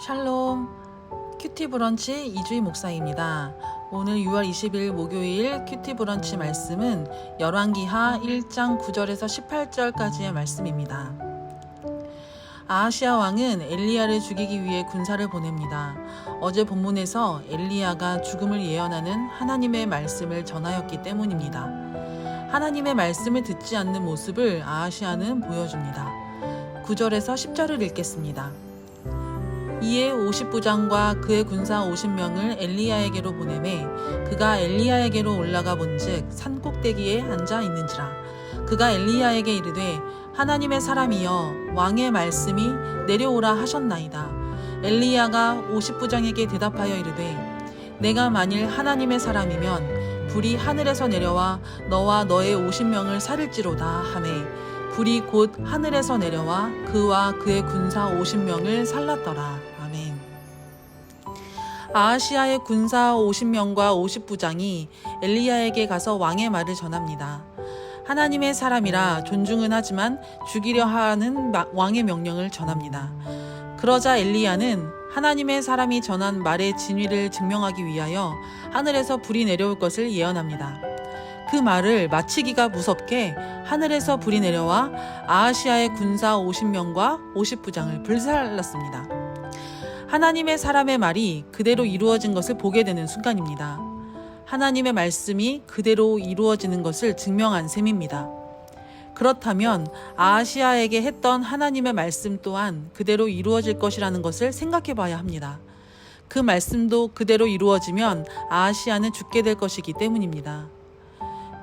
샬롬, 큐티 브런치 이주희 목사입니다. 오늘 6월 20일 목요일 큐티 브런치 말씀은 열왕기하 1장 9절에서 18절까지의 말씀입니다. 아하시야 왕은 엘리야를 죽이기 위해 군사를 보냅니다. 어제 본문에서 엘리야가 죽음을 예언하는 하나님의 말씀을 전하였기 때문입니다. 하나님의 말씀을 듣지 않는 모습을 아하시야는 보여줍니다. 9절에서 10절을 읽겠습니다. 이에 50부장과 그의 군사 50명을 엘리야에게로 보내매 그가 엘리야에게로 올라가 본즉 산 꼭대기에 앉아 있는지라. 그가 엘리야에게 이르되 하나님의 사람이여 왕의 말씀이 내려오라 하셨나이다. 엘리야가 50부장에게 대답하여 이르되 내가 만일 하나님의 사람이면 불이 하늘에서 내려와 너와 너의 50명을 살릴지로다 하매 불이 곧 하늘에서 내려와 그와 그의 군사 50명을 살랐더라. 아멘. 아하시야의 군사 50명과 50부장이 엘리야에게 가서 왕의 말을 전합니다. 하나님의 사람이라 존중은 하지만 죽이려 하는 왕의 명령을 전합니다. 그러자 엘리야는 하나님의 사람이 전한 말의 진위를 증명하기 위하여 하늘에서 불이 내려올 것을 예언합니다. 그 말을 마치기가 무섭게 하늘에서 불이 내려와 아하시야의 군사 50명과 50부장을 불살랐습니다. 하나님의 사람의 말이 그대로 이루어진 것을 보게 되는 순간입니다. 하나님의 말씀이 그대로 이루어지는 것을 증명한 셈입니다. 그렇다면 아하시야에게 했던 하나님의 말씀 또한 그대로 이루어질 것이라는 것을 생각해 봐야 합니다. 그 말씀도 그대로 이루어지면 아하시야는 죽게 될 것이기 때문입니다.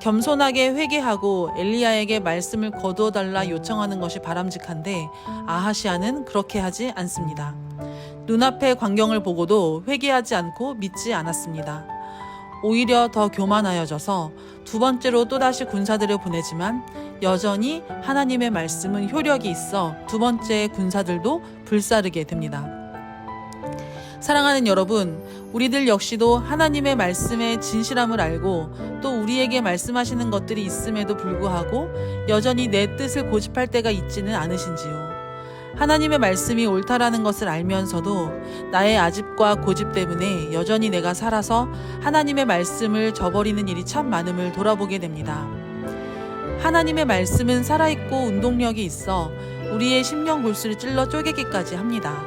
겸손하게 회개하고 엘리야에게 말씀을 거두어 달라 요청하는 것이 바람직한데 아하시야는 그렇게 하지 않습니다. 눈앞의 광경을 보고도 회개하지 않고 믿지 않았습니다. 오히려 더 교만하여져서 두 번째로 또다시 군사들을 보내지만 여전히 하나님의 말씀은 효력이 있어 두 번째 군사들도 불사르게 됩니다. 사랑하는 여러분, 우리들 역시도 하나님의 말씀의 진실함을 알고 또 우리에게 말씀하시는 것들이 있음에도 불구하고 여전히 내 뜻을 고집할 때가 있지는 않으신지요? 하나님의 말씀이 옳다라는 것을 알면서도 나의 아집과 고집 때문에 여전히 내가 살아서 하나님의 말씀을 저버리는 일이 참 많음을 돌아보게 됩니다. 하나님의 말씀은 살아있고 운동력이 있어 우리의 심령 골수를 찔러 쪼개기까지 합니다.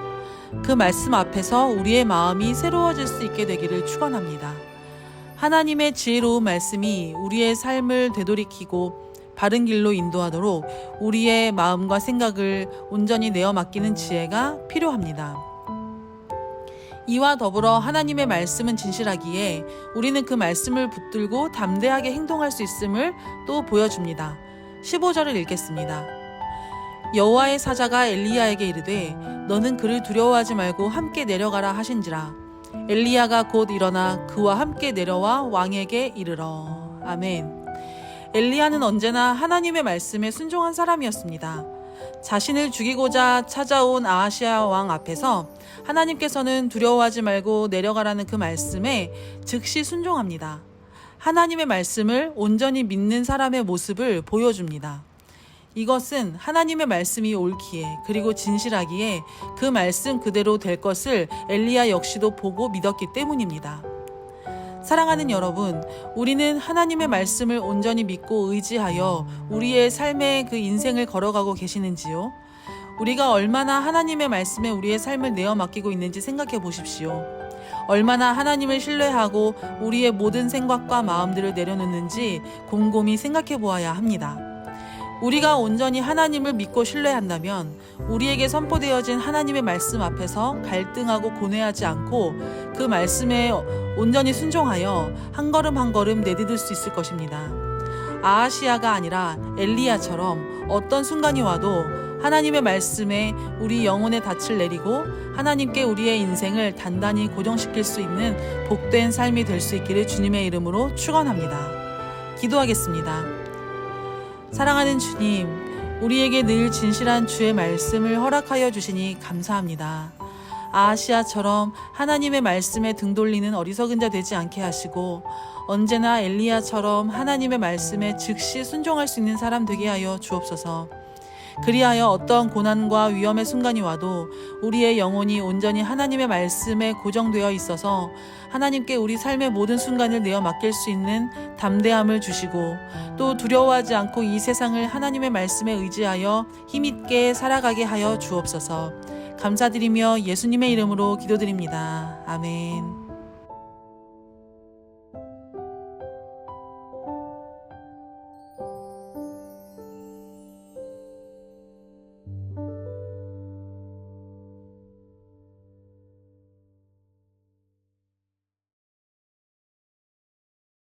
그 말씀 앞에서 우리의 마음이 새로워질 수 있게 되기를 축원합니다. 하나님의 지혜로운 말씀이 우리의 삶을 되돌이키고 바른 길로 인도하도록 우리의 마음과 생각을 온전히 내어 맡기는 지혜가 필요합니다. 이와 더불어 하나님의 말씀은 진실하기에 우리는 그 말씀을 붙들고 담대하게 행동할 수 있음을 또 보여줍니다. 15절을 읽겠습니다. 여호와의 사자가 엘리야에게 이르되 너는 그를 두려워하지 말고 함께 내려가라 하신지라. 엘리야가 곧 일어나 그와 함께 내려와 왕에게 이르러. 아멘. 엘리야는 언제나 하나님의 말씀에 순종한 사람이었습니다. 자신을 죽이고자 찾아온 아하시야 왕 앞에서 하나님께서는 두려워하지 말고 내려가라는 그 말씀에 즉시 순종합니다. 하나님의 말씀을 온전히 믿는 사람의 모습을 보여줍니다. 이것은 하나님의 말씀이 옳기에 그리고 진실하기에 그 말씀 그대로 될 것을 엘리야 역시도 보고 믿었기 때문입니다. 사랑하는 여러분, 우리는 하나님의 말씀을 온전히 믿고 의지하여 우리의 삶의 그 인생을 걸어가고 계시는지요? 우리가 얼마나 하나님의 말씀에 우리의 삶을 내어 맡기고 있는지 생각해 보십시오. 얼마나 하나님을 신뢰하고 우리의 모든 생각과 마음들을 내려놓는지 곰곰이 생각해 보아야 합니다. 우리가 온전히 하나님을 믿고 신뢰한다면 우리에게 선포되어진 하나님의 말씀 앞에서 갈등하고 고뇌하지 않고 그 말씀에 온전히 순종하여 한 걸음 한 걸음 내디딜 수 있을 것입니다. 아하시야가 아니라 엘리야처럼 어떤 순간이 와도 하나님의 말씀에 우리 영혼의 닻을 내리고 하나님께 우리의 인생을 단단히 고정시킬 수 있는 복된 삶이 될 수 있기를 주님의 이름으로 축원합니다. 기도하겠습니다. 사랑하는 주님, 우리에게 늘 진실한 주의 말씀을 허락하여 주시니 감사합니다. 아하시야처럼 하나님의 말씀에 등 돌리는 어리석은 자 되지 않게 하시고 언제나 엘리야처럼 하나님의 말씀에 즉시 순종할 수 있는 사람 되게 하여 주옵소서. 그리하여 어떤 고난과 위험의 순간이 와도 우리의 영혼이 온전히 하나님의 말씀에 고정되어 있어서 하나님께 우리 삶의 모든 순간을 내어 맡길 수 있는 담대함을 주시고 또 두려워하지 않고 이 세상을 하나님의 말씀에 의지하여 힘있게 살아가게 하여 주옵소서. 감사드리며 예수님의 이름으로 기도드립니다. 아멘.